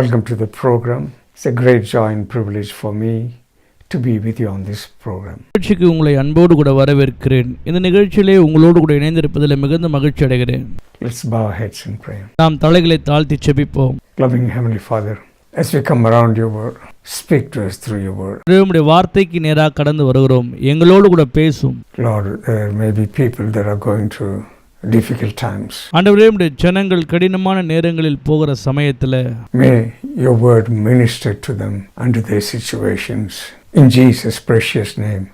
Welcome to the program. It's a great joy and privilege for me to be with you on this program. நிகழ்ச்சிக்கு உங்களை அன்போடு கூட வரவேற்கிறேன். இந்த நிகழ்ச்சியிலே உங்களோடு கூட இணைந்திருப்பதில் மிகுந்த மகிழ்ச்சி அடைகிறேன். Let's bow our heads in prayer. நாம் தலைகளை தாழ்த்தி ஜெபிப்போம். Loving Heavenly Father, as we come around your word, speak to us through your word. உம்முடைய வார்த்தைக்கு நேராக கடந்து வருகிறோம். எங்களோடு கூட பேசும். Lord, there may be people that are going through difficult times. ஆண்டவரே, உம்முடைய ஜனங்கள் கடினமான நேரங்களில் போகிற சமயத்தில் May your word minister to them under their situations. In Jesus' precious name,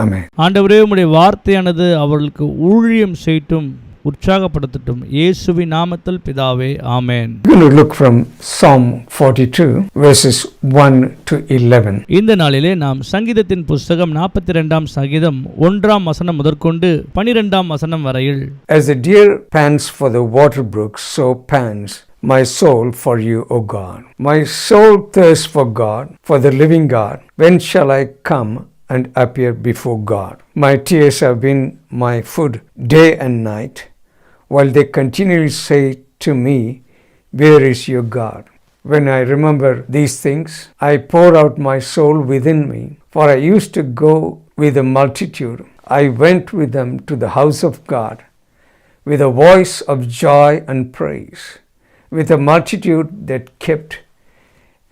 Amen. ஆண்டவரே, உம்முடைய வார்த்தையானது அவர்களுக்கு ஊழியம் செய்யட்டும், உற்சாகப்படுத்தட்டும். இயேசுவின் நாமத்தில் பிதாவே, ஆமென். We're going to look from Psalm 42 verses 1 to 11. இந்த நாளிலே நாம் சங்கீதத்தின் புஸ்தகம் 42ஆம் சங்கீதம் 1ஆம் வசனம் முதற்கொண்டு 12ஆம் வசனம் வரையில். As the deer pants for the water brooks, so pants my soul for you, O God. My soul thirsts for God, for the living God. When shall I come and appear before God? My tears have been my food day and night, while they continually say to me, where is your God? When I remember these things, I pour out my soul within me, for I used to go with a multitude. I went with them to the house of God, with a voice of joy and praise, with a multitude that kept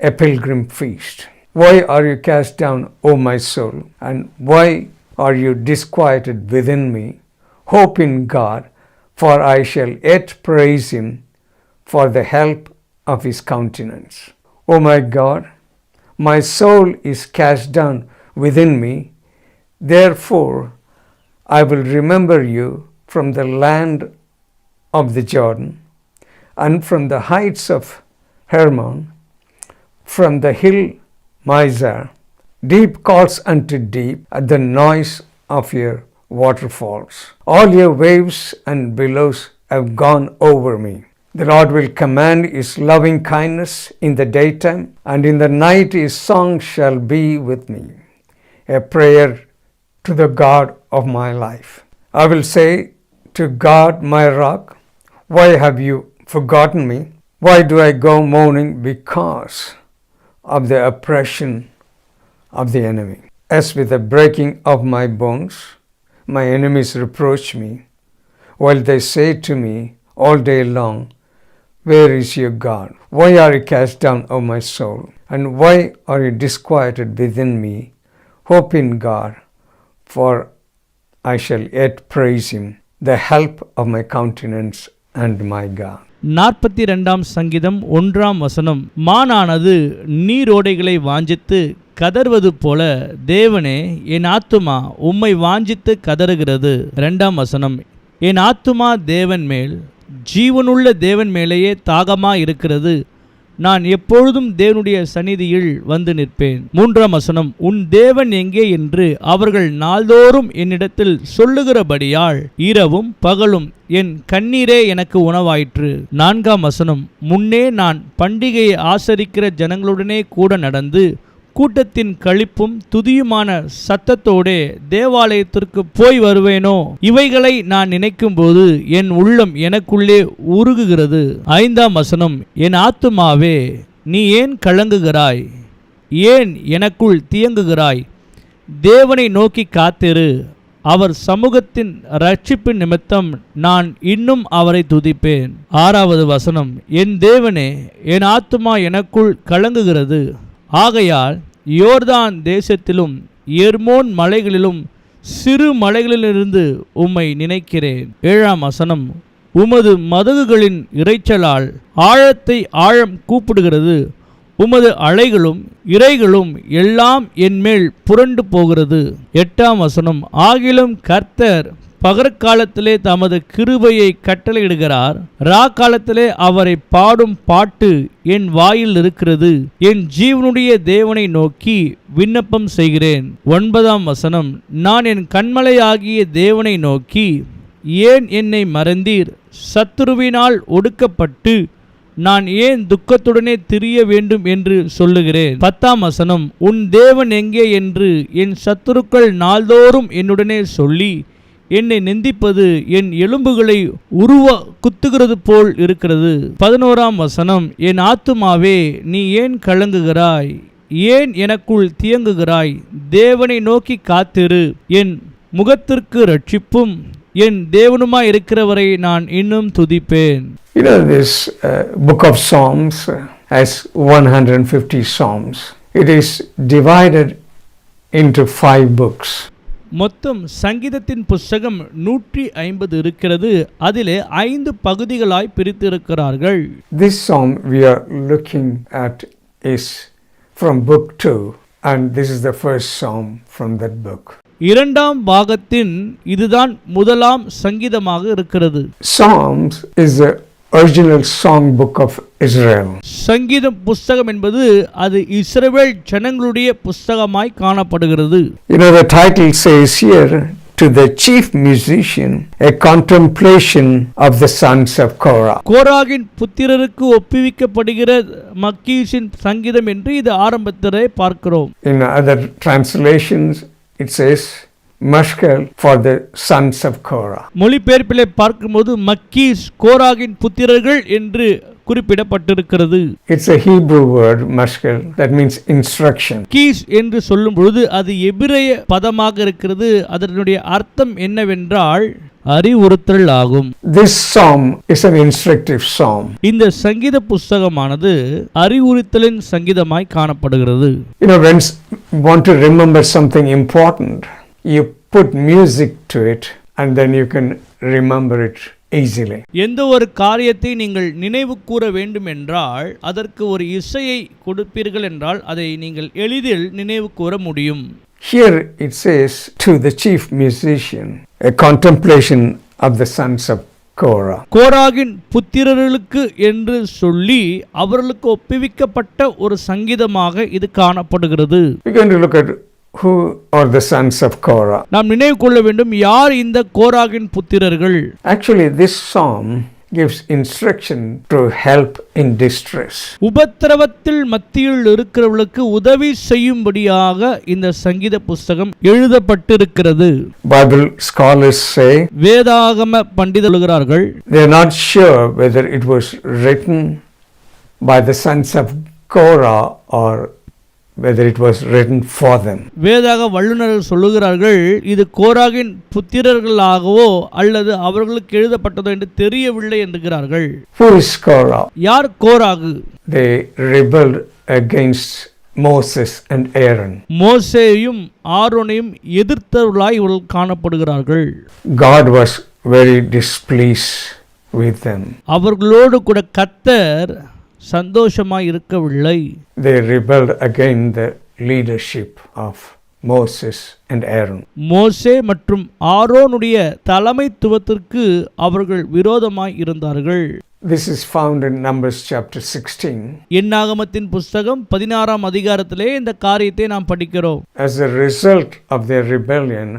a pilgrim feast. Why are you cast down, O my soul? And why are you disquieted within me? Hope in God, for I shall yet praise him for the help of his countenance. O my God, my soul is cast down within me. Therefore, I will remember you from the land of the Jordan, and from the heights of Hermon, from the hill Mizar. Deep calls unto deep at the noise of your waterfalls. All your waves and billows have gone over me. The Lord will command his loving kindness in the daytime, and in the night his song shall be with me, a prayer to the God of my life. I will say to God, my rock, why have you forgotten me? Why do I go mourning because of the oppression of the enemy? As with the breaking of my bones, my enemies reproach me, while they say to me all day long, where is your God? Why are you cast down, O my soul? And why are you disquieted within me? Hope in God, for I shall yet praise him, the help of my countenance and my God. 42ஆம் சங்கீதம் 1ஆம் வசனம். மானானது நீரோடைகளை வாஞ்சித்து கதறுவது போல தேவனே, என் ஆத்துமா உம்மை வாஞ்சித்து கதறுகிறது. 2ஆம் வசனம். என் ஆத்துமா தேவன் மேல், ஜீவனுள்ள தேவன் மேலேயே தாகமா இருக்கிறது. நான் எப்பொழுதும் தேவனுடைய சந்நிதியில் வந்து நிற்பேன். 3ஆம் வசனம். உன் தேவன் எங்கே என்று அவர்கள் நாள்தோறும் என்னிடத்தில் சொல்லுகிறபடியால் இரவும் பகலும் என் கண்ணீரே எனக்கு உணவாயிற்று. 4ஆம் வசனம். முன்னே நான் பண்டிகையை ஆசரிக்கிற ஜனங்களுடனே கூட நடந்து கூட்டத்தின் களிப்பும் துதியுமான சத்தத்தோடே தேவாலயத்திற்கு போய் வருவேனோ? இவைகளை நான் நினைக்கும் போது என் உள்ளம் எனக்குள்ளே உருகுகிறது. 5ஆம் வசனம். என் ஆத்துமாவே, நீ ஏன் கலங்குகிறாய்? ஏன் எனக்குள் தியங்குகிறாய்? தேவனை நோக்கி காத்திரு. அவர் சமூகத்தின் ரட்சிப்பின் நிமித்தம் நான் இன்னும் அவரை துதிப்பேன். 6வது வசனம். என் தேவனே, என் ஆத்துமா எனக்குள் கலங்குகிறது. ஆகையால் யோர்தான் தேசத்திலும் எர்மோன் மலைகளிலும் சிறு மலைகளிலிருந்து உம்மை நினைக்கிறேன். 7ஆம் வசனம். உமது மதகுகளின் இரைச்சலால் ஆழத்தை ஆழம் கூப்பிடுகிறது. உமது அலைகளும் இரைகளும் எல்லாம் என்மேல் புரண்டு போகிறது. 8ஆம் வசனம். ஆகிலும் கர்த்தர் பகற்காலத்திலே தமது கிருபையை கட்டளையிடுகிறார். ராக்காலத்திலே அவரை பாடும் பாட்டு என் வாயில் இருக்கிறது. என் ஜீவனுடைய தேவனை நோக்கி விண்ணப்பம் செய்கிறேன். 9ஆம் வசனம். நான் என் கண்மலையாகிய தேவனை நோக்கி, ஏன் என்னை மறந்தீர்? சத்துருவினால் ஒடுக்கப்பட்டு நான் ஏன் துக்கத்துடனே திரிய வேண்டும் என்று சொல்லுகிறேன். 10ஆம் வசனம். உன் தேவன் எங்கே என்று என் சத்துருக்கள் நாள்தோறும் என்னுடனே சொல்லி என்னை நிந்திப்பது என் எலும்புகளை குத்துகிறது போல் இருக்கிறது. 11ஆம் வசனம், என் ஆத்துமாவே நீ ஏன் கலங்குகிறாய், ஏன் எனக்குள் தியங்குகிறாய், தேவனை நோக்கி காத்திரு, என் முகத்திற்கு ரட்சிப்பும் என் தேவனுமாய் இருக்கிறவரை நான் இன்னும் துதிப்பேன். This book of Psalms has 150 Psalms. It is divided into 5 books. மொத்தம் சங்கீதத்தின் புஸ்தகம் 150 இருக்கிறது. அதிலே 5 பகுதிகளாய் பிரித்திருக்கிறார்கள். This psalm we are looking at is from book 2, and this is the first psalm from that book. இரண்டாம் பாகத்தின் இதுதான் முதலாம் சங்கீதமாக இருக்கிறது. Psalms is the original song book of Israel. சங்கீதம் புஸ்தகம் என்பது அது இஸ்ரவேல் ஜனங்களுடைய புஸ்தகமாய் காணப்படுகிறது. The title says here, to the chief musician, a contemplation of the sons of Korah. கோராகின் புத்திரருக்கு ஒப்புவிக்கப்படுகிற மக்கீஷின் சங்கீதம் என்று இது ஆரம்பத்திலே பார்க்கிறோம். In other translations it says Mashkel for the sons of Korah. மொழிபெயர்ப்பிலே பார்க்கும்போது மக்கீஸ் கோராகின் புத்திரர்கள் என்று குறிப்பிடப்பட்டிருக்கிறது. It's a Hebrew word, Mashkel, that means instruction. Keys என்று சொல்லும் பொழுது அது எபிரேய பதமாக இருக்கிறது. அதனுடைய அர்த்தம் என்னவென்றால் அறிவுறுத்தல் ஆகும். This psalm is an instructive psalm. இந்த சங்கீத புஸ்தகமானது அறிவுறுத்தலின் சங்கீதமாய் காணப்படுகிறது. When you want to remember something important, you put music to it and then you can remember it easily. எந்த ஒரு காரியத்தை நீங்கள் நினைவு கூற வேண்டும் என்றால் அதற்கு ஒரு இசையை கொடுப்பீர்கள் என்றால் அதை நீங்கள் எளிதில் நினைவு கூற முடியும். Here it says, to the chief musician, a contemplation of the sons of Korah. கோராகின் புத்திரர்களுக்கு என்று சொல்லி அவர்களுக்கு ஒப்புவிக்கப்பட்ட ஒரு சங்கீதமாக இது காணப்படுகிறது. We're going to look at who are the sons of Korah. நாம் நினைவு கொள்ள வேண்டும், யார் இந்த கோராகின் புத்திரர்கள். Actually, this psalm gives instruction to help in distress. உபத்திரவத்தில் மத்தியில் இருக்கிறவர்களுக்கு உதவி செய்யும்படியாக இந்த சங்கீத புஸ்தகம் எழுதப்பட்டிருக்கிறது. Bible scholars say, வேதாகம பண்டிதர்கள் they are not sure whether it was written by the sons of Korah or whether it was written for them. வேதாக வல்லுநர்கள் சொல்லுகிறார்கள், இது கோராகின் புத்திரர்களாகவோ அல்லது அவர்களுக்கு எழுதப்பட்டதோ என்று தெரியவில்லை என்கிறார்கள். Who is Korah? யார் கோராகு? They rebelled against Moses and Aaron. மோசேயும் ஆரோனையும் எதிர்த்தவர்களாய் இவர்கள் காணப்படுகிறார்கள். God was very displeased with them. அவர்களோடு கூட கர்த்தர் சந்தோஷமாய் இருக்கவில்லை. They rebelled against the leadership of Moses and Aaron. மோசே மற்றும் ஆரோனுடைய தலைமைத்துவத்திற்கு அவர்கள் விரோதமாய் இருந்தார்கள். This is found in Numbers chapter 16. என்னாகமத்தின் புஸ்தகம் 16ஆம் அதிகாரத்திலே இந்த காரியத்தை நாம் படிக்கிறோம். As a result of their rebellion,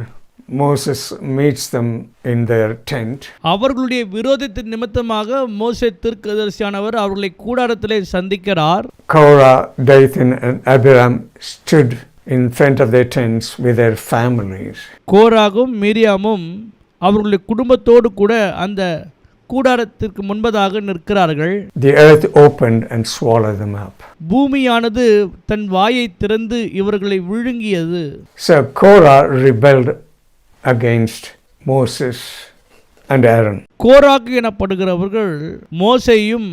Moses meets them in their tent. அவர்களுடைய விரோதத்தின் நிமித்தமாக மோசே தீர்க்கதரிசியானவர் அவர்களை கூடாரத்திலே சந்திக்கிறார். Korah, Dathan and Abiram stood in front of their tents with their families. கோராகும் மீரியாமும் அவர்களுடைய குடும்பத்தோடு கூட அந்த கூடாரத்திற்கு முன்பதாக நிற்கிறார்கள். The earth opened and swallowed them up. பூமியானது தன் வாயை திறந்து இவர்களை விழுங்கியது. So Korah rebelled against Moses and Aaron. கோராகு எனப்படுகிறவர்கள் மோசேயும்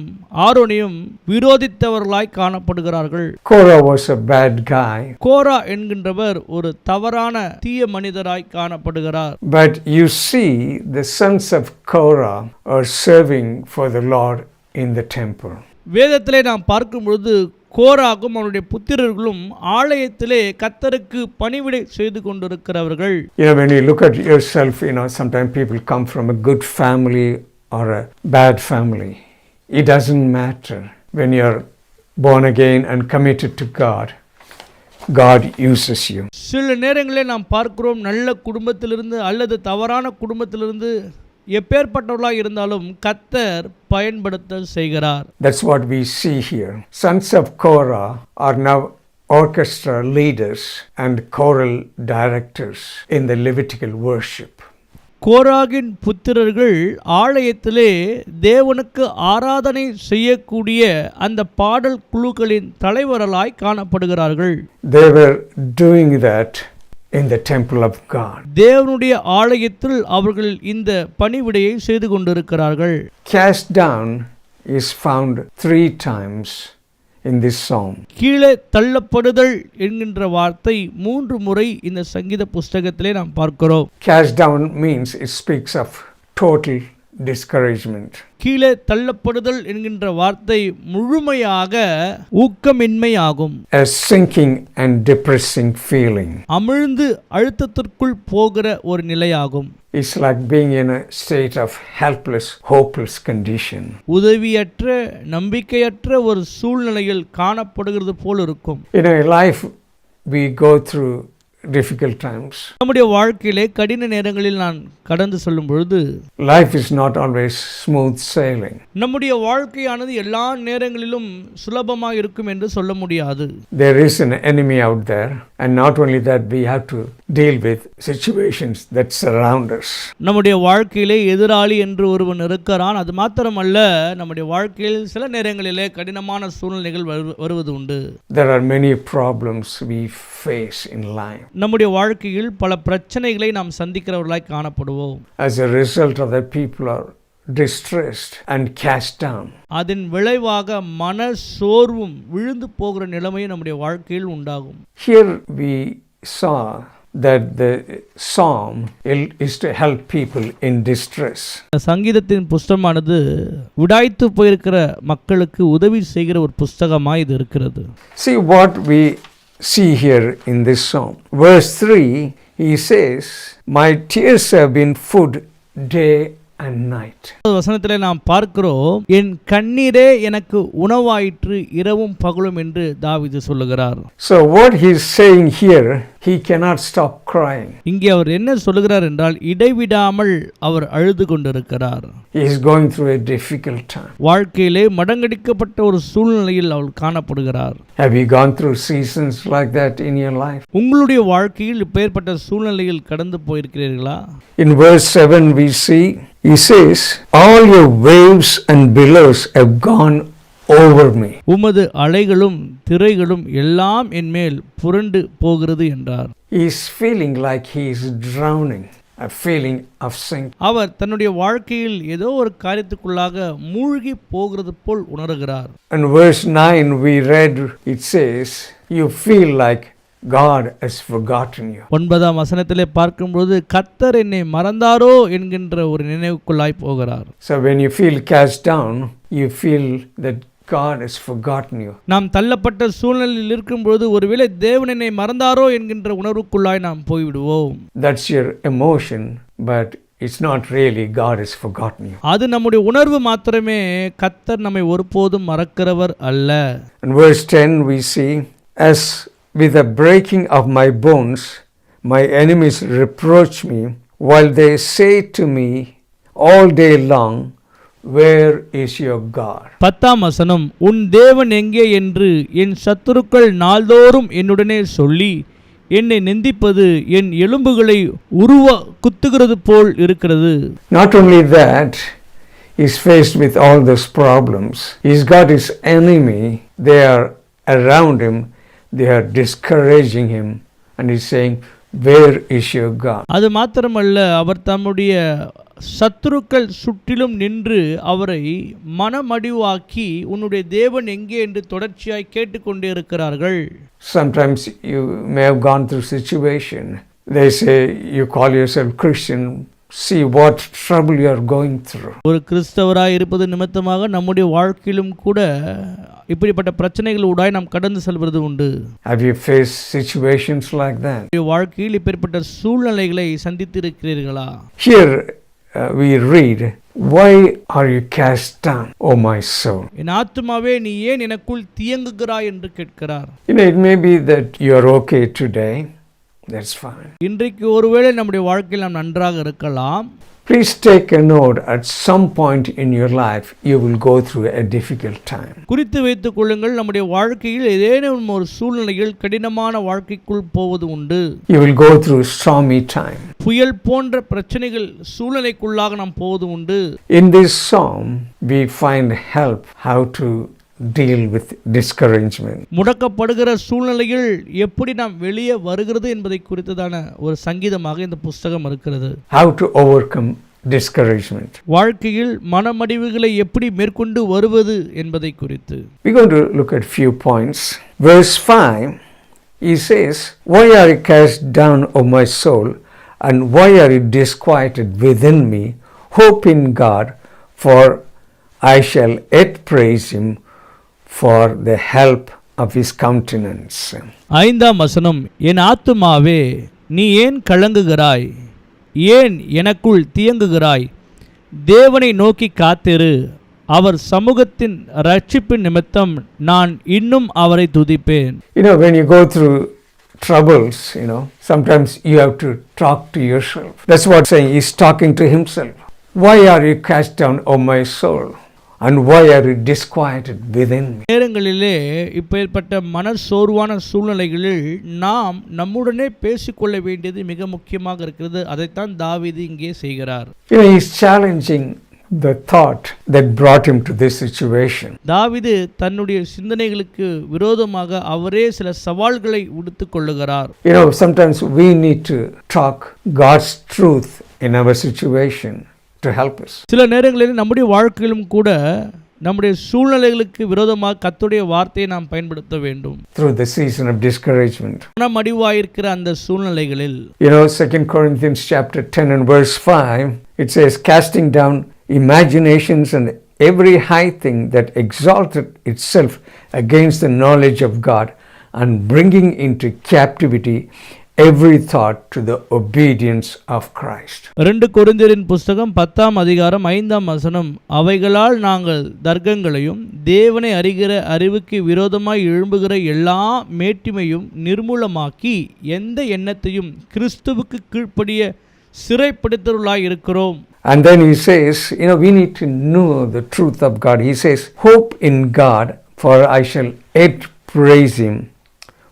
ஆரோனையும் விரோதித்தவர்களாய் காணப்படுகிறார்கள். Korah was a bad guy. கோரா என்கின்றவர் ஒரு தவறான தீய மனிதராய் காணப்படுகிறார். But you see, the sons of Korah are serving for the Lord in the temple. வேதத்திலே நாம் பார்க்கும் பொழுது கோராகும் அவனுடைய புத்திரர்களும் ஆலயத்திலே கர்த்தருக்கு பணிவிடை செய்து கொண்டிருக்கிறவர்கள். When you look at yourself, sometimes people come from a good family or a bad family. It doesn't matter. When you're born again and committed to God, God uses you. சில நேரங்களில் நாம் பார்க்கிறோம், நல்ல குடும்பத்திலிருந்து அல்லது தவறான குடும்பத்திலிருந்து எப்பேற்பட்டவர்களாக இருந்தாலும் கர்த்தர் பயன்படுத்த செய்கிறார். That's what we see here. Sons of Korah are now orchestra leaders and choral directors in the Levitical worship. கோராகின் புத்திரர்கள் ஆலயத்திலே தேவனுக்கு ஆராதனை செய்யக்கூடிய அந்த பாடல் குழுக்களின் தலைவர்களாய் காணப்படுகிறார்கள். They were doing that in the temple of God. தேவனுடைய ஆலயத்தில் அவர்கள் இந்த பணிவிடையை செய்து கொண்டிருக்கிறார்கள். Cast down is found 3 times in this psalm. கீழே தள்ளப்படுதல் என்கின்ற வார்த்தை 3 முறை இந்த சங்கீத புஸ்தகத்திலே நாம் பார்க்கிறோம். Cast down means it speaks of total discouragement. கீழே தள்ளப்படுதல் என்கின்ற வார்த்தை முழுமையாக ஊக்கமின்மை ஆகும். A sinking and depressing feeling. அமிழ்ந்து அழுத்தத்திற்குள் போகிற ஒரு நிலையாகும். It's like being in a state of helpless, hopeless condition. உதவியற்ற நம்பிக்கையற்ற ஒரு சூழ்நிலையில் காணப்படுகிறது போல் இருக்கும். In our life we go through difficult times. நம்முடைய வாழ்க்கையிலே கடின நேரங்களில் நான் கடந்து செல்லும் பொழுது Life is not always smooth sailing. நம்முடைய வாழ்க்கையானது எல்லா நேரங்களிலும் சுலபமாக இருக்கும் என்று சொல்ல முடியாது. There is an enemy out there, and not only that, we have to deal with situations that surround us. நம்முடைய வாழ்க்கையிலே எதிராளி என்று ஒருவன் இருக்கிறான். அது மாத்திரமல்ல, நம்முடைய வாழ்க்கையில் சில நேரங்களிலே கடினமான சூழ்நிலைகள் வருவது உண்டு. There are many problems we face in life. நம்முடைய வாழ்க்கையில் பல பிரச்சனைகளை நாம் சந்திக்கிறவர்களாய் காணப்படுவோம். As a result of that, people are distressed and cast down. அதன் விளைவாக மன சோர்வும் விழுந்து போகிற நிலைமையும் நம்முடைய வாழ்க்கையில் உண்டாகும். Here we saw that the psalm is to help people in distress. சங்கீதத்தின் புஸ்தகமானது உடைத்து போயிருக்கிற மக்களுக்கு உதவி செய்கிற ஒரு புஸ்தகமாய் இது இருக்கிறது. See what we see here in this psalm. Verse 3, he says, "My tears have been food day and night." வசனத்திலே நாம் பார்க்கிறோம், என் கண்ணீரே எனக்கு உணவாயிற்று இரவும் பகலும் என்று தாவீது சொல்லுகிறார். So what he is saying here, he cannot stop crying. இங்கே அவர் என்ன சொல்லுகிறார் என்றால், இடைவிடாமல் அவர் அழுது கொண்டிருக்கிறார். He is going through a difficult time. வாழ்க்கையிலே மடங்கடிக்கப்பட்ட ஒரு சூழ்நிலையில் அவர் காணப்படுகிறார். Have you gone through seasons like that in your life? உங்களுடைய வாழ்க்கையில் இப்பேற்பட்ட சூழ்நிலையில் கடந்து போயிருக்கிறீர்களா? In verse 7 we see, he says, "All your waves and billows have gone over me." உமது அலைகளும் திரைகளும் எல்லாம் என் மேல் புரண்டு போகிறது என்றார். He is feeling like he is drowning, a feeling of sinking. அவர் தன்னுடைய வாழ்க்கையில் ஏதோ ஒரு காரியத்துக்குள்ளாக மூழ்கி போகிறது போல் உணர்கிறார். And verse 9 we read, it says, "You feel like God has forgotten you." 9ஆம் வசனத்திலே பார்க்கும்போது கர்த்தர் என்னை மறந்தாரோ என்கின்ற ஒரு நினைவுக்குள்ளாய் போகிறார். So when you feel cast down, you feel that God has forgotten you. நாம் தள்ளப்பட்ட சூழ்நிலையில் இருக்கும்போது ஒருவேளை தேவன் என்னை மறந்தாரோ என்கின்ற உணர்வுக்குள்ளாய் நாம் போய்விடுவோம். That's your emotion, but it's not really God has forgotten you. அது நம்முடைய உணர்வு மாத்திரமே, கர்த்தர் நம்மை ஒருபோதும் மறக்கிறவர் அல்ல. In verse 10 we see, "As with the breaking of my bones, my enemies reproach me, while they say to me all day long, where is your God?" 10ஆம் வசனம், உன் தேவன் எங்கே என்று என் சத்துருக்கள் நாள்தோறும் என்னுடனே சொல்லி என்னை நிந்திப்பது என் எலும்புகளை குத்துகிறது போல் இருக்கிறது. Not only that, he's faced with all those problems. He's got his enemy, they are around him, they are discouraging him, and he's saying, "Where is your God?" அது மாத்திரமல்ல, அவர் தம்முடைய சத்துருக்கள் சுற்றிலும் நின்று அவரை மனமடிவாக்கி உன்னுடைய தேவன் எங்கே என்று தொடர்ச்சியாய் கேட்டுக்கொண்டே இருக்கிறார்கள். Sometimes you may have gone through situation. They say, you call yourself Christian, see what trouble you are going through. ஒரு கிறிஸ்தவராய் இருப்பது நிமித்தமாக நம்முடைய வாழ்க்கையிலும் கூட இப்படிப்பட்ட பிரச்சனைகள் ஊடாய் நாம் கடந்து செல்வது உண்டு. Have you faced situations like that? வாழ்க்கையில் இப்படிப்பட்ட சூழ்நிலைகளை சந்தித்து இருக்கிறீர்களா? Here we read, "Why are you cast down, O my soul?" என் ஆத்துமாவே நீ ஏன் எனக்குள் தியங்குகிறாய் என்று கேட்கிறார். It may be that you are okay today, That's fine. இன்றைக்கு ஒருவேளை நம்முடைய வாழ்க்கையில் நாம் நன்றாக இருக்கலாம். Please take a note, at some point in your life you will go through a difficult time. குறித்து வைத்துக் கொள்ளுங்கள், நம்முடைய வாழ்க்கையில் ஏதேனும் ஒரு சூழ்நிலையில் கடினமான வாழ்க்கைக்குள் போவது உண்டு. You will go through stormy time. புயல் போன்ற பிரச்சனைகள் சூழ்நிலைக்குள்ளாக நாம் போவது உண்டு. In this psalm we find help how to deal with discouragement. முடக்கப்படுகிற சூழ்நிலையில் எப்படி நாம் வெளியே வருகிறது என்பதை குறித்ததான ஒரு சங்கீதமாக இந்த புஸ்தகம் இருக்கிறது. How to overcome discouragement. வாழ்க்கையில் மனமடிவுகளை எப்படி மேற்கொண்டு வருவது என்பதை குறித்து. We're going to look at few points. Verse 5, he says, "Why are you cast down, O my soul, and why are you disquieted within me? Hope in God, for I shall yet praise him for the help of his countenance." 5ஆம் வசனம், என் ஆத்துமாவே நீ ஏன் கலங்குகிறாய், ஏன் எனக்குள் தியங்குகிறாய், தேவனை நோக்கி காத்திரு, அவர் சமூகத்தின் ரட்சிப்பின் நிமித்தம் நான் இன்னும் அவரை துதிப்பேன். When you go through troubles, sometimes you have to talk to yourself. That's what saying, he's talking to himself. Why are you cast down, O my soul? And why are you disquieted within me? நேரங்களிலே இப்பேற்பட்ட மனசோர்வான சூழ்நிலைகளில் நாம் நம்முடனே பேசிக்கொள்ள வேண்டியது மிக முக்கியமாக இருக்கிறது. அதைத்தான் தாவீது இங்கே செய்கிறார். He's challenging the thought that brought him to this situation. தாவீது தன்னுடைய சிந்தனைகளுக்கு விரோதமாக அவரே சில சவால்களை விடுத்துக் கொள்ளுகிறார். Sometimes we need to talk God's truth in our situation to help us. சில நேரங்களில் நம்முடைய வாழ்க்கையிலும் கூட நம்முடைய சூழ்நிலைகளுக்கு விரோதமாக கர்த்தருடைய வார்த்தையை நாம் பயன்படுத்த வேண்டும். Through the season of discouragement. மனமடிவாயிருக்கிற அந்த சூழ்நிலைகளில் 2 Corinthians chapter 10 and verse 5, it says, "Casting down imaginations and every high thing that exalted itself against the knowledge of God, and bringing into captivity every thought to the obedience of Christ." 2 கொரிந்தியரின் புஸ்தகம் 10ஆம் அதிகாரம் 5ஆம் வசனம், அவைகளால் நாங்கள் தர்க்கங்களையும் தேவனை அறிகிற அறிவுக்கு விரோதமாய் எழும்புகிற எல்லா மேட்டிமையும் நிர்மூலமாக்கி எந்த எண்ணத்தையும் கிறிஸ்துவுக்கு கீழ்ப்படிய சிறைப்படுத்தருளாய் இருக்கிறோம். And then he says, we need to know the truth of God. He says, "Hope in God, for I shall yet praise him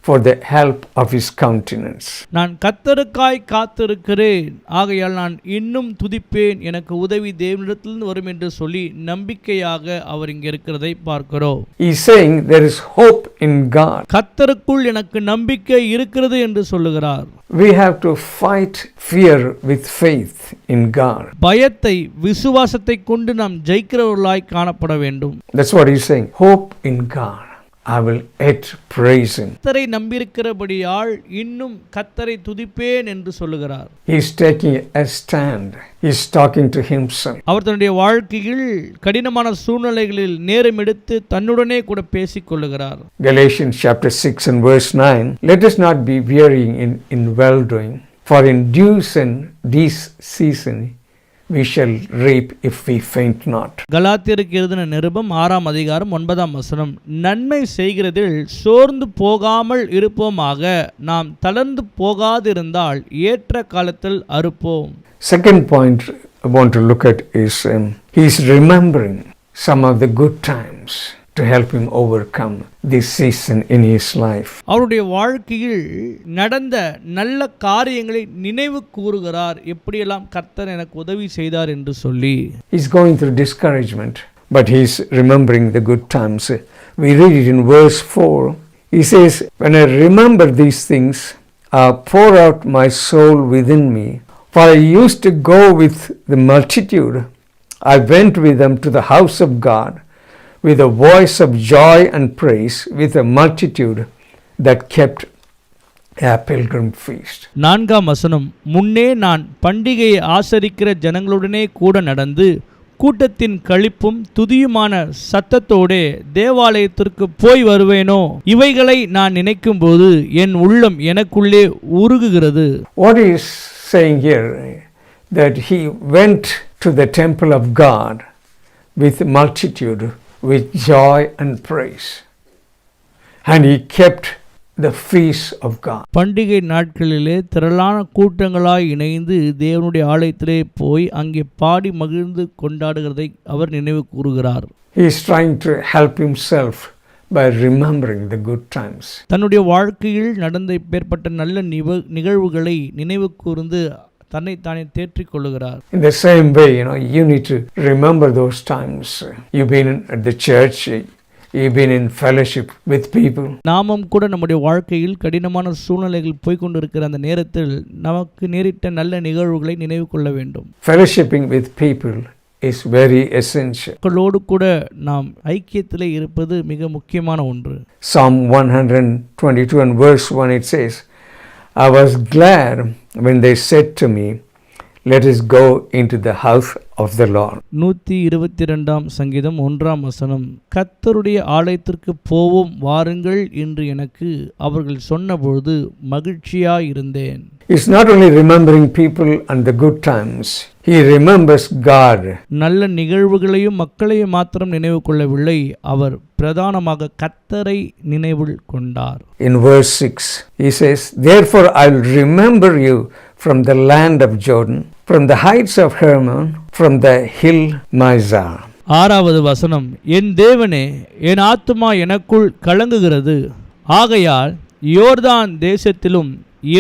for the help of his countenance." நான் கர்த்தருக்காய் காத்திருக்கிறேன், ஆகையால் நான் இன்னும் துதிப்பேன், எனக்கு உதவி தேவனிடத்திலிருந்து வரும் என்று சொல்லி நம்பிக்கையாக அவர் இங்கே இருக்கிறதை பார்க்கிறோம். He's saying there is hope in God. கர்த்தருக்குள் எனக்கு நம்பிக்கை இருக்கிறது என்று சொல்லுகிறார். We have to fight fear with faith in God. பயத்தை விசுவாசத்தை கொண்டு நாம் ஜெயிக்கிறவர்களாய் காணப்பட வேண்டும். That's what he's saying. Hope in God. I will yet praise him. கர்த்தரை நம்பியிருக்கிறபடியால் இன்னும் கர்த்தரை துதிப்பேன் என்று சொல்லுகிறார். He's taking a stand. He's talking to himself. அவர் தன்னுடைய வாழ்க்கையில் கடினமான சூழ்நிலைகளில் நேரம் எடுத்து தன்னுடனே கூட பேசிக் கொள்ளுகிறார். Galatians chapter 6 and verse 9, "Let us not be wearying in well doing, for in due season we shall reap if we faint not." கலாத்தியருக்கு எழுதின நிருபம் 6ஆம் அதிகாரம் 9ஆம் வசனம், நன்மை செய்கிறதில் சோர்ந்து போகாமல் இருப்போமாக, நாம் தளர்ந்து போகாதிருந்தால் ஏற்ற காலத்தில் அறுப்போம். Second point I want to look at is he's remembering some of the good times to help him overcome this season in his life. அவருடைய வாழ்க்கையில் நடந்த நல்ல காரியங்களை நினைவு கூறுகிறார், எப்படியெல்லாம் கர்த்தர் எனக்கு உதவி செய்தார் என்று சொல்லி. He's going through discouragement, but he's remembering the good times. We read it in verse 4. He says, "When I remember these things, pour out my soul within me. For I used to go with the multitude. I went with them to the house of God, with a voice of joy and praise, with a multitude that kept a pilgrim feast." 4ஆம் வசனம், முன்னே நான் பண்டிகையை ஆசரிக்கிற ஜனங்களுடனே கூட நடந்து கூட்டத்தின் களிப்பும் துதியுமான சத்தத்தோடே தேவாலயத்திற்கு போய் வருவேனோ, இவைகளை நான் நினைக்கும் போது என் உள்ளம் எனக்குள்ளே உருகுகிறது. What is saying here, that he went to the temple of God with multitude, with joy and praise, and he kept the feast of God. பண்டிகை நாட்களிலே திரளான கூட்டங்களாய் இணைந்து தேவனுடைய ஆலயத்திலே போய் அங்கே பாடி மகிழ்ந்து கொண்டாடுகிறதை அவர் நினைவு கூறுகிறார். He is trying to help himself by remembering the good times. தன்னுடைய வாழ்க்கையில் நடந்த இப்பேற்பட்ட நல்ல நிகழ்வுகளை நினைவு கூர்ந்து தன்னைத்தானே தேற்றிக் கொள்ளுகிறார். In the same way, you need to remember those times. You've been at the church, you've been in fellowship with people. நாமும் கூட நம்முடைய வாழ்க்கையில் கடினமான சூழ்நிலைகள் போய்கொண்டிருக்கிற அந்த நேரத்தில் நமக்கு நேரிட்ட நல்ல நிகழ்வுகளை நினைவு கொள்ள வேண்டும். Fellowshipping with people is very essential. மக்களோடு கூட நாம் ஐக்கியத்திலே இருப்பது மிக முக்கியமான ஒன்று. Psalm 122 and verse 1 it says, I was glad when they said to me, let us go into the house of the Lord. 122 சங்கீதம் 1ஆம் வசனம், கர்த்தருடைய ஆலயத்திற்கு போவோம் வாருங்கள் என்று எனக்கு அவர்கள் சொன்னபொழுது மகிழ்ச்சியாயிருந்தேன். He's not only remembering people and the good times, he remembers God. நல்ல நிகழ்வுகளையும் மக்களையும் மாத்திரம் நினைவு கொள்ளவில்லை, அவர் பிரதானமாக கர்த்தரை நினைவில் கொண்டார். In verse 6 he says, therefore I will remember you from the land of Jordan, from the heights of Hermon, from the hill Mizar. 6வது வசனம், என் தேவனே, என் ஆத்துமா எனக்குள் கலங்குகிறது, ஆகையால் யோர்தான் தேசத்திலும்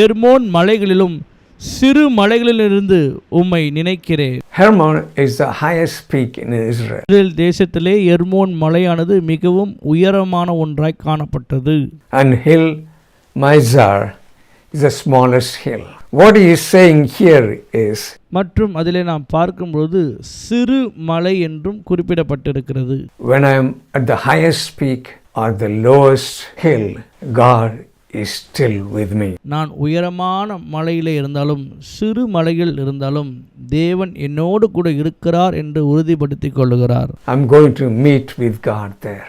எர்மோன் மலைகளிலும் சிறு மலைகளிலிருந்து உம்மை நினைக்கிறேன். Hermon is the highest peak in Israel. Israel தேசத்திலே எர்மோன் மலையானது மிகவும் உயரமான ஒன்றாய் காணப்பட்டது. And hill Mizar is the smallest hill. What he is saying here is, மற்றும் அதிலே நாம் பார்க்கும்போது சிறு மலை என்றும் குறிப்பிடப்பட்டிருக்கிறது. when I am at the highest peak or the lowest hill, God is still with me. நான் உயரமான மலையிலே இருந்தாலும் சிறு மலையில் இருந்தாலும் தேவன் என்னோடு கூட இருக்கிறார் என்று உறுதிப்படுத்திக் கொள்ளுகிறார். I'm going to meet with God there.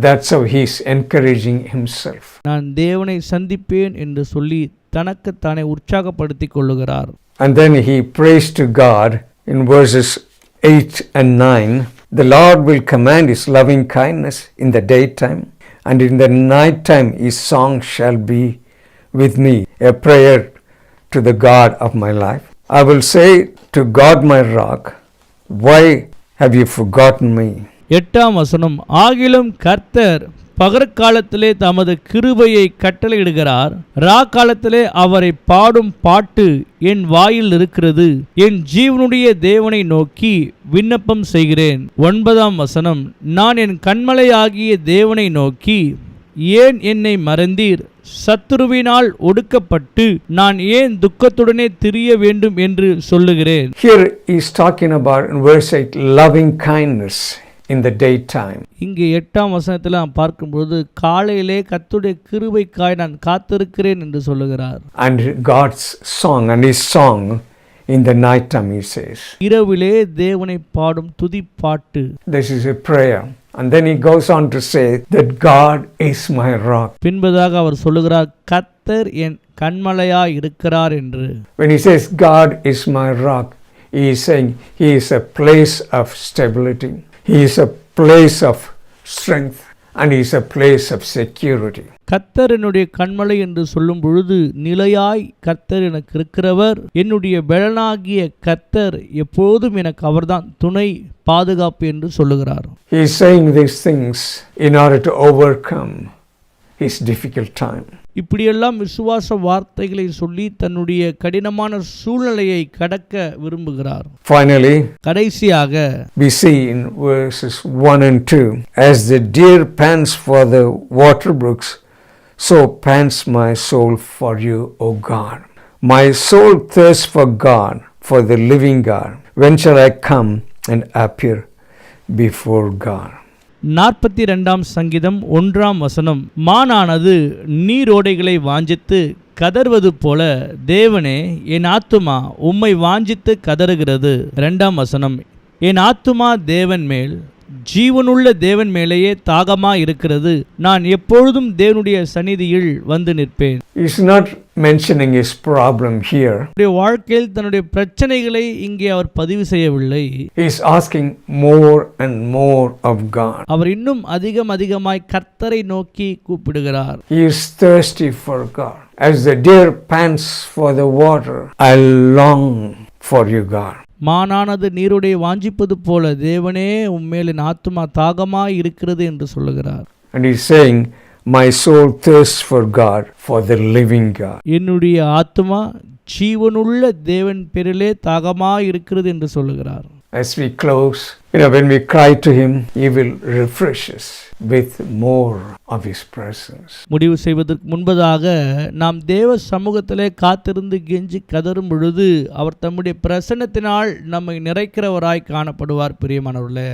That's how he is encouraging himself. நான் தேவனை சந்திப்பேன் என்று சொல்லி தனக்குத்தானே உற்சாகப்படுத்திக் கொள்ளுகிறார். And then he prays to God in verses 8 and 9. The Lord will command his loving kindness in the daytime, and in the night time his song shall be with me, a prayer to the God of my life. I will say to God my rock, why have you forgotten me? 8ஆம் வசனம், ஆகிலும் கர்த்தர் பகற்காலத்திலே தமது கிருபையை கட்டளையிடுகிறார், ராக்காலத்திலே அவரை பாடும் பாட்டு என் வாயில் இருக்கிறது, என் ஜீவனுடைய தேவனை நோக்கி விண்ணப்பம் செய்கிறேன். 9ஆம் வசனம், நான் என் கண்மலையாகிய தேவனை நோக்கி, ஏன் என்னை மறந்தீர், சத்துருவினால் ஒடுக்கப்பட்டு நான் ஏன் துக்கத்துடனே திரிய வேண்டும் என்று சொல்லுகிறேன். Here he is talking about in verse 8 loving kindness in the daytime. இங்கே 8ஆம் வசனத்தில் நாம் பார்க்கும்போது காலையிலே கர்த்தருடைய கிருபைக்காய் நான் காத்திருக்கிறேன் என்று சொல்லுகிறார். And God's song and his song in the night time, he says. இரவிலே தேவனை பாடும் துதிப்பாட்டு. This is a prayer. And then he goes on to say that God is my rock. பின்பதாக அவர் சொல்லுகிறார், கர்த்தர் என் கண்மலையாய் இருக்கிறார் என்று. When he says God is my rock, he is saying he is a place of stability. He is a place of strength and he is a place of security. கர்த்தர் என்னுடைய கண்மலை என்று சொல்லும் பொழுது நிலையாய் கர்த்தர் எனக்கு இருக்கிறவர், என்னுடைய பெலனாகிய கர்த்தர் எப்போதும் எனக்கு அவர்தான் துணை பாதுகாப்பு என்று சொல்லுகிறார். He is saying these things in order to overcome his difficult time. இப்படியெல்லாம் விசுவாச வார்த்தைகளை சொல்லி தன்னுடைய கடினமான சூழ்நிலையை கடக்க விரும்புகிறார். Finally, கடைசியாக we see in verses 1 and 2, as the deer pants for the water brooks, so pants my soul for you, O God. My soul thirsts for God, for the living God. When shall I come and appear before God? 42ஆம் சங்கீதம் 1ஆம் வசனம், மானானது நீரோடைகளை வாஞ்சித்து கதறுவது போல தேவனே என் ஆத்துமா உம்மை வாஞ்சித்து கதறுகிறது. 2ஆம் வசனம், என் ஆத்துமா தேவன் மேல் ஜீவனுள்ள தேவன் மேலேயே தாகமாய் இருக்கிறது. நான் எப்பொழுதும் தேவனுடைய சந்நிதியில் வந்து நிற்பேன். He's not mentioning his problem here. அவருடைய வாழ்க்கையில் தன்னுடைய பிரச்சனைகளை இங்கே அவர் பதிவு செய்யவில்லை. He's asking more and more of God. அவர் இன்னும் அதிகமாய் கர்த்தரை நோக்கி கூப்பிடுகிறார். He is thirsty for God. As the deer pants for the water, I long for you, God. மானானது நீரோடை வாஞ்சிப்பது போல தேவனே உம்மேல் என் ஆத்துமா தாகமாய் இருக்கிறது என்று சொல்லுகிறார். And he's saying, my soul thirsts for God, for the living God. என்னுடைய ஆத்துமா ஜீவனுள்ள தேவன் பேரிலே தாகமாய் இருக்கிறது என்று சொல்லுகிறார். As we close, when we cry to him, he will refresh us with more of his presence. முடிவு செய்வதற்கு முன்பதாக நாம் தேவ சமூகத்திலே காத்திருந்து கெஞ்சி கதறும் பொழுது அவர் தம்முடைய பிரசன்னத்தினால் நம்மை நிறைக்கிறவராய் காணப்படுவார். பிரியமானவர்களே,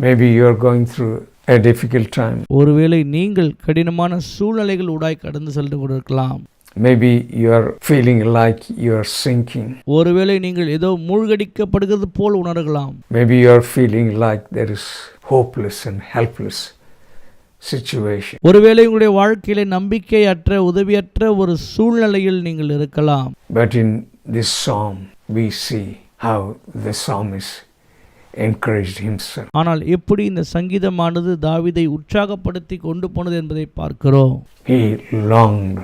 Maybe you are going through a difficult time. ஒருவேளை நீங்கள் கடினமான சூழ்நிலைகள் ஊடாய் கடந்து சென்று கொண்டிருக்கலாம். Maybe you are feeling like you are sinking. ஒருவேளை நீங்கள் ஏதோ மூழ்கடிக்கப்படுகிறது போல் உணரலாம். Maybe you are feeling like there is hopeless and helpless situation. ஒருவேளை உங்களுடைய வாழ்க்கையிலே நம்பிக்கையற்ற உதவியற்ற ஒரு சூழ்நிலையில் நீங்கள் இருக்கலாம். But in this psalm we see how the psalmist encouraged himself. ஆனால் எப்படி இந்த சங்கீதமானது தாவீதை உற்சாகப்படுத்தி கொண்டு போனது என்பதை பார்க்கிறோம். He longed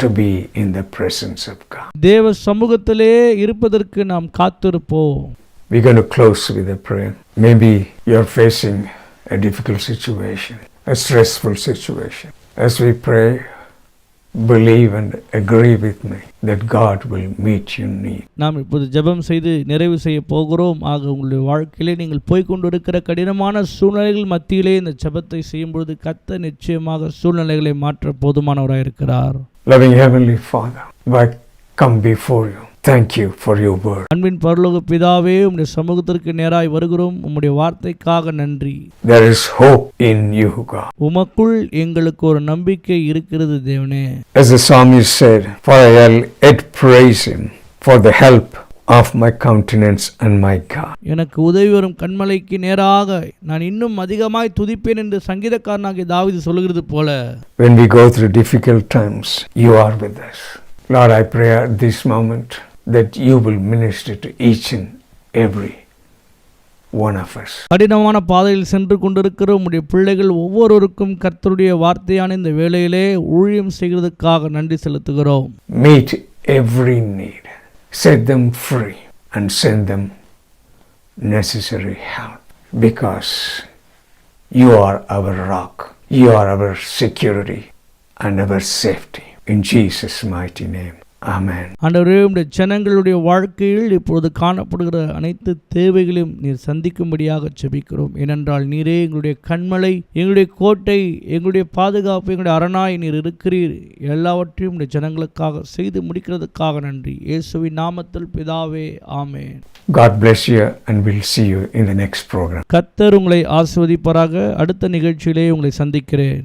to be in the presence of God. தேவ சமூகத்திலே இருப்பதற்கு நாம் காத்திருப்போம். We're going to close with a prayer. Maybe you're facing a difficult situation, a stressful situation. As we pray, believe and agree with me that God will meet your need. நாம் இப்போது ஜெபம் செய்து நிறைவு செய்ய போகிறோம். ஆக உங்களுடைய வாழ்க்கையிலே நீங்கள் போய்கொண்டிருக்கிற கடினமான சூழ்நிலைகள் மத்தியிலே இந்த ஜெபத்தை செய்யும்பொழுது கர்த்தர் நிச்சயமாக சூழ்நிலைகளை மாற்ற போதுமானவராய் இருக்கிறார். Loving Heavenly Father, I come before you. Thank you for your word. அன்பின் பரலோக பிதாவே, உம்முடைய சமூகத்திற்கு நேராய் வருகிறோம். உம்முடைய வார்த்தைக்காக நன்றி. There is hope in you, God. உமக்குள் எங்களுக்கு ஒரு நம்பிக்கை இருக்கிறது தேவனே. As the psalmist said, for I'll yet praise him for the help of my countenance and my God. எனக்கு உதவி வரும் கண்மலைக்கு நேராக நான் இன்னும் அதிகமாய் துதிப்பேன் என்று சங்கீதக்காரனாகிய தாவீது சொல்கிறது போல, when we go through difficult times, you are with us. Lord, I pray at this moment that you will minister to each and every one of us. கடினமான பாதையில் சென்று கொண்டிருக்கிற உம்முடைய பிள்ளைகள் ஒவ்வொருவருக்கும் கர்த்தருடைய வார்த்தையான இந்த வேளையிலே ஊழியம் செய்கிறதுக்காக நன்றி செலுத்துகிறோம். Meet every need, set them free and send them necessary help, because you are our rock, you are our security and our safety. In Jesus' mighty name. Amen. ஆண்டவரே, உம்முடைய ஜனங்களுடைய வாழ்க்கையில் இப்பொழுது காணப்படுகிற அனைத்து தேவைகளையும் நீர் சந்திக்கும்படியாக ஜெபிக்கிறோம். ஏனென்றால் நீரே எங்களுடைய கண்மலை, எங்களுடைய கோட்டை, எங்களுடைய பாதுகாப்பு, எங்களுடைய அரணாய் நீர் இருக்கிறீர். எல்லாவற்றையும் உம்முடைய ஜனங்களுக்காக செய்து முடிக்கிறதுக்காக நன்றி. இயேசுவின் நாமத்தில் பிதாவே, ஆமென். God bless you and we'll see you in the next program. கர்த்தர் உங்களை ஆசீர்வதிப்பாராக. அடுத்த நிகழ்ச்சியிலே உங்களை சந்திக்கிறேன்.